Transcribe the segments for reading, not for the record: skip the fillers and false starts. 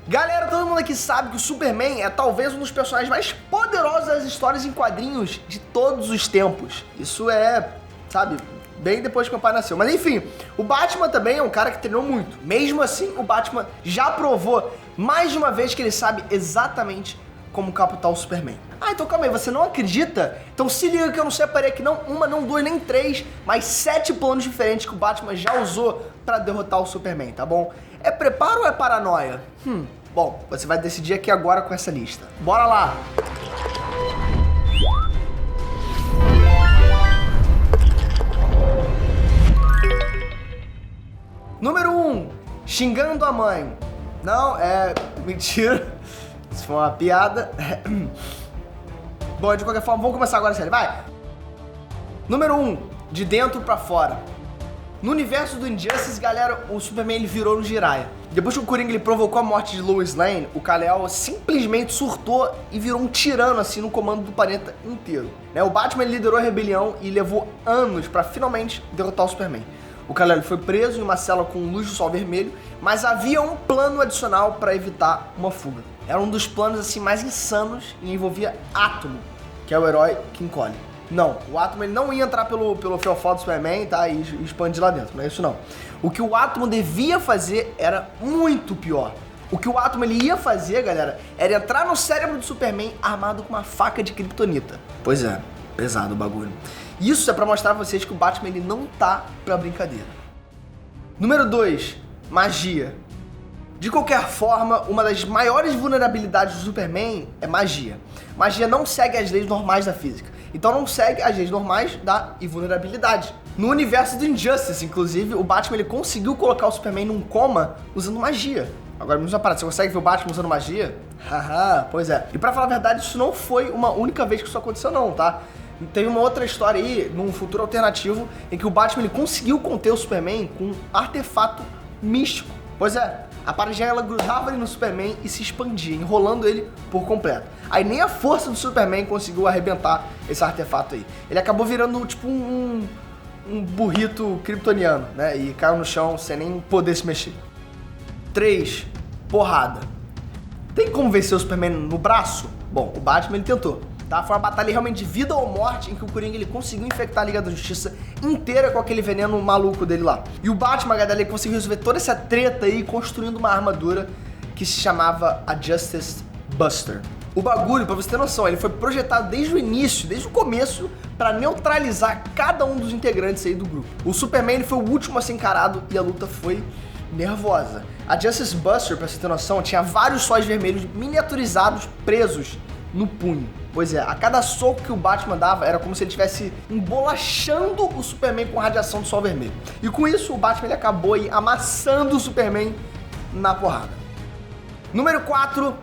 Galera, todo mundo aqui sabe que o Superman é talvez um dos personagens mais poderosos das histórias em quadrinhos de todos os tempos. Isso é, sabe, bem depois que meu pai nasceu. Mas enfim, o Batman também é um cara que treinou muito. Mesmo assim, o Batman já provou mais de uma vez que ele sabe exatamente como capturar o Superman. Ah, então calma aí, você não acredita? Então se liga que eu não separei aqui não uma, não duas, nem três, mas 7 planos diferentes que o Batman já usou pra derrotar o Superman, tá bom? É preparo ou é paranoia? Bom, você vai decidir aqui agora com essa lista. Bora lá! Número 1, xingando a mãe. Não, é mentira. Isso foi uma piada. Bom, de qualquer forma, vamos começar agora, sério, vai! Número 1, de dentro pra fora. No universo do Injustice, galera, o Superman ele virou no Jiraiya. Depois que o Coringa ele provocou a morte de Lois Lane, o Kal-El simplesmente surtou e virou um tirano assim no comando do planeta inteiro. O Batman ele liderou a rebelião e levou anos pra finalmente derrotar o Superman. O Kal-El foi preso em uma cela com luz do sol vermelho, mas havia um plano adicional para evitar uma fuga. Era um dos planos assim mais insanos e envolvia Átomo, que é o herói que encolhe. Não, o Átomo ele não ia entrar pelo fiofó do Superman, tá? E expandir lá dentro, não é isso não. O que o Átomo devia fazer era muito pior. O que o Átomo ele ia fazer, galera, era entrar no cérebro do Superman armado com uma faca de kryptonita. Pois é, pesado o bagulho. Isso é pra mostrar pra vocês que o Batman ele não tá pra brincadeira. Número 2, magia. De qualquer forma, uma das maiores vulnerabilidades do Superman é magia. Magia não segue as leis normais da física. Então não segue as leis normais da invulnerabilidade. No universo do Injustice, inclusive, o Batman ele conseguiu colocar o Superman num coma usando magia. Agora, me diz uma parada, você consegue ver o Batman usando magia? Haha, pois é. E pra falar a verdade, isso não foi uma única vez que isso aconteceu não, tá? Tem uma outra história aí, num futuro alternativo, em que o Batman ele conseguiu conter o Superman com um artefato místico. Pois é, a parede ela grudava ali no Superman e se expandia, enrolando ele por completo. Aí nem a força do Superman conseguiu arrebentar esse artefato aí. Ele acabou virando tipo um burrito kryptoniano, né? E caiu no chão sem nem poder se mexer. 3, porrada. Tem como vencer o Superman no braço? Bom, o Batman ele tentou. Tá? Foi uma batalha realmente de vida ou morte em que o Coringa ele conseguiu infectar a Liga da Justiça inteira com aquele veneno maluco dele lá. E o Batman, galera, ele conseguiu resolver toda essa treta aí construindo uma armadura que se chamava a Justice Buster. O bagulho, pra você ter noção, ele foi projetado desde o início, desde o começo, pra neutralizar cada um dos integrantes aí do grupo. O Superman ele foi o último a ser encarado e a luta foi nervosa. A Justice Buster, pra você ter noção, tinha vários sóis vermelhos miniaturizados presos no punho. Pois é, a cada soco que o Batman dava era como se ele estivesse embolachando o Superman com radiação do sol vermelho. E com isso o Batman ele acabou aí amassando o Superman na porrada. Número 4,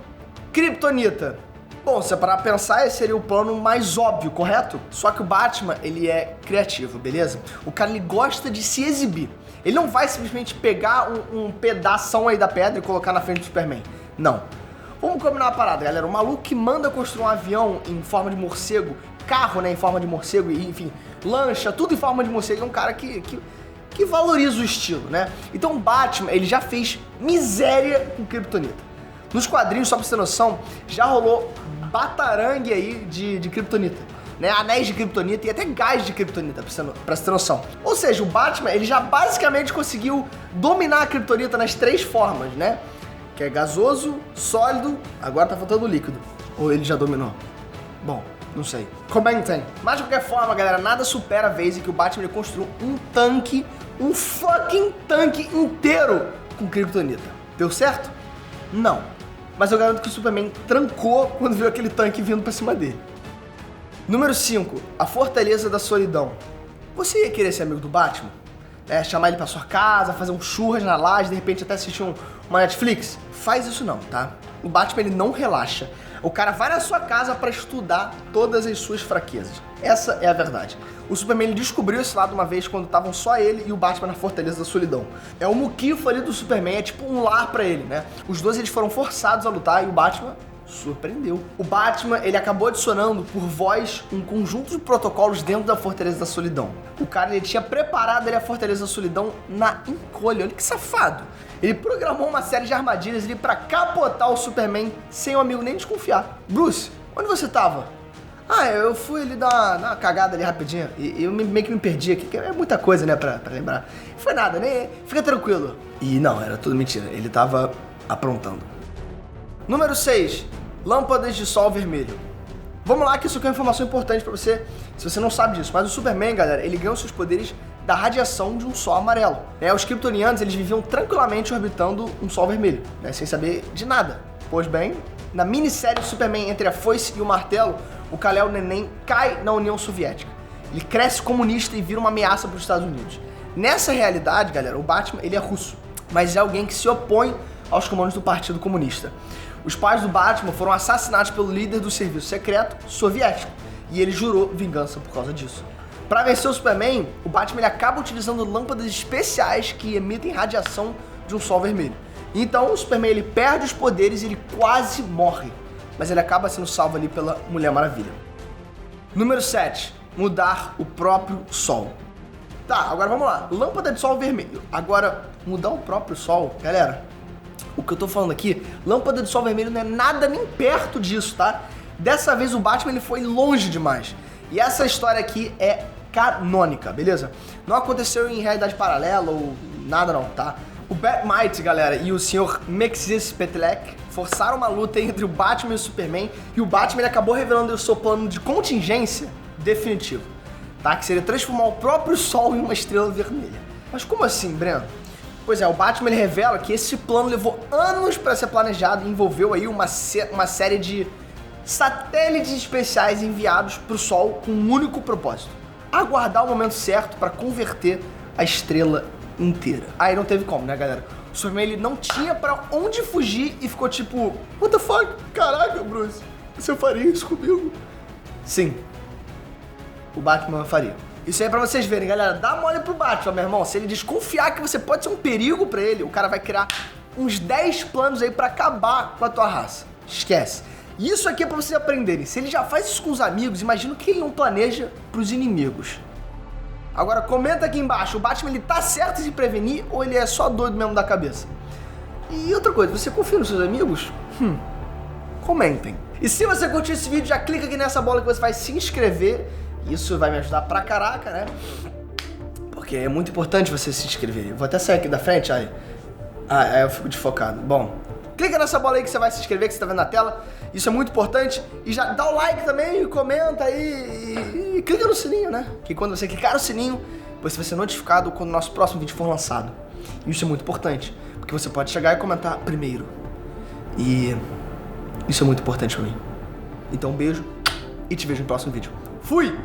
kryptonita. Bom, se é para pensar, esse seria o plano mais óbvio, correto? Só que o Batman, ele é criativo, beleza? O cara, ele gosta de se exibir. Ele não vai simplesmente pegar um pedação aí da pedra e colocar na frente do Superman. Não. Vamos combinar uma parada, galera. O maluco que manda construir um avião em forma de morcego, carro, né, em forma de morcego, e enfim, lancha, tudo em forma de morcego, é um cara que valoriza o estilo, né? Então o Batman, ele já fez miséria com kryptonita. Nos quadrinhos, só pra você ter noção, já rolou batarangue aí de kryptonita, né? Anéis de kryptonita e até gás de kryptonita, pra você ter noção. Ou seja, o Batman, ele já basicamente conseguiu dominar a kryptonita nas 3 formas, né? Que é gasoso, sólido, agora tá faltando líquido. Ou ele já dominou? Bom, não sei. Comentem. Mas de qualquer forma, galera, nada supera a vez em que o Batman ele construiu um tanque, um fucking tanque inteiro com kryptonita. Deu certo? Não. Mas eu garanto que o Superman trancou quando viu aquele tanque vindo pra cima dele. Número 5, a Fortaleza da Solidão. Você ia querer ser amigo do Batman? Chamar ele pra sua casa, fazer um churras na laje, de repente até assistir uma Netflix? Faz isso não, tá? O Batman ele não relaxa. O cara vai na sua casa pra estudar todas as suas fraquezas. Essa é a verdade. O Superman ele descobriu esse lado uma vez quando estavam só ele e o Batman na Fortaleza da Solidão. É o muquifo ali do Superman, é tipo um lar pra ele, né? Os dois eles foram forçados a lutar e o Batman surpreendeu. O Batman, ele acabou adicionando por voz um conjunto de protocolos dentro da Fortaleza da Solidão. O cara, ele tinha preparado ali a Fortaleza da Solidão na encolha. Olha que safado. Ele programou uma série de armadilhas ali pra capotar o Superman sem o amigo nem desconfiar. Bruce, onde você tava? Ah, eu fui ali dar uma cagada ali rapidinho. E eu meio que me perdi aqui, que é muita coisa, né, pra lembrar. Foi nada, né? Fica tranquilo. E não, era tudo mentira. Ele tava aprontando. Número 6. Lâmpadas de sol vermelho. Vamos lá, que isso aqui é uma informação importante pra você, se você não sabe disso. Mas o Superman, galera, ele ganhou seus poderes da radiação de um sol amarelo. Os kryptonianos, eles viviam tranquilamente orbitando um sol vermelho, né, sem saber de nada. Pois bem, na minissérie Superman Entre a Foice e o Martelo, o Kal-El Neném cai na União Soviética. Ele cresce comunista e vira uma ameaça para os Estados Unidos. Nessa realidade, galera, o Batman, ele é russo, mas é alguém que se opõe aos comandos do Partido Comunista. Os pais do Batman foram assassinados pelo líder do serviço secreto soviético, e ele jurou vingança por causa disso. Para vencer o Superman, o Batman ele acaba utilizando lâmpadas especiais que emitem radiação de um sol vermelho. Então o Superman ele perde os poderes e ele quase morre, mas ele acaba sendo salvo ali pela Mulher Maravilha. Número 7. Mudar o próprio sol. Tá, agora vamos lá. Lâmpada de sol vermelho. Agora, mudar o próprio sol, galera, o que eu tô falando aqui, lâmpada de sol vermelho não é nada nem perto disso, tá? Dessa vez o Batman ele foi longe demais. E essa história aqui é canônica, beleza? Não aconteceu em realidade paralela ou nada não, tá? O Batmite, galera, e o Sr. Mxyzptlk forçaram uma luta entre o Batman e o Superman, e o Batman ele acabou revelando o seu plano de contingência definitivo, tá? Que seria transformar o próprio Sol em uma estrela vermelha. Mas como assim, Breno? Pois é, o Batman ele revela que esse plano levou anos para ser planejado e envolveu aí uma série de satélites especiais enviados para o Sol com um único propósito: aguardar o momento certo para converter a estrela inteira. Aí não teve como, né, galera? O Superman ele não tinha pra onde fugir e ficou tipo, what the fuck? Caraca, Bruce, você faria isso comigo? Sim, o Batman faria. Isso aí é pra vocês verem, galera. Dá mole pro Batman, meu irmão. Se ele desconfiar que você pode ser um perigo pra ele, o cara vai criar uns 10 planos aí pra acabar com a tua raça. Esquece. Isso aqui é pra vocês aprenderem. Se ele já faz isso com os amigos, imagina o que ele não planeja pros inimigos. Agora comenta aqui embaixo, o Batman ele tá certo de prevenir ou ele é só doido mesmo da cabeça? E outra coisa, você confia nos seus amigos? Comentem. E se você curtiu esse vídeo, já clica aqui nessa bola que você vai se inscrever. Isso vai me ajudar pra caraca, né? Porque é muito importante você se inscrever. Eu vou até sair aqui da frente, aí eu fico desfocado. Bom, clica nessa bola aí que você vai se inscrever, que você tá vendo na tela. Isso é muito importante. E já dá o like também, comenta aí e clica no sininho, né? Que quando você clicar no sininho, você vai ser notificado quando o nosso próximo vídeo for lançado. E isso é muito importante, porque você pode chegar e comentar primeiro. E isso é muito importante pra mim. Então um beijo e te vejo no próximo vídeo. Fui!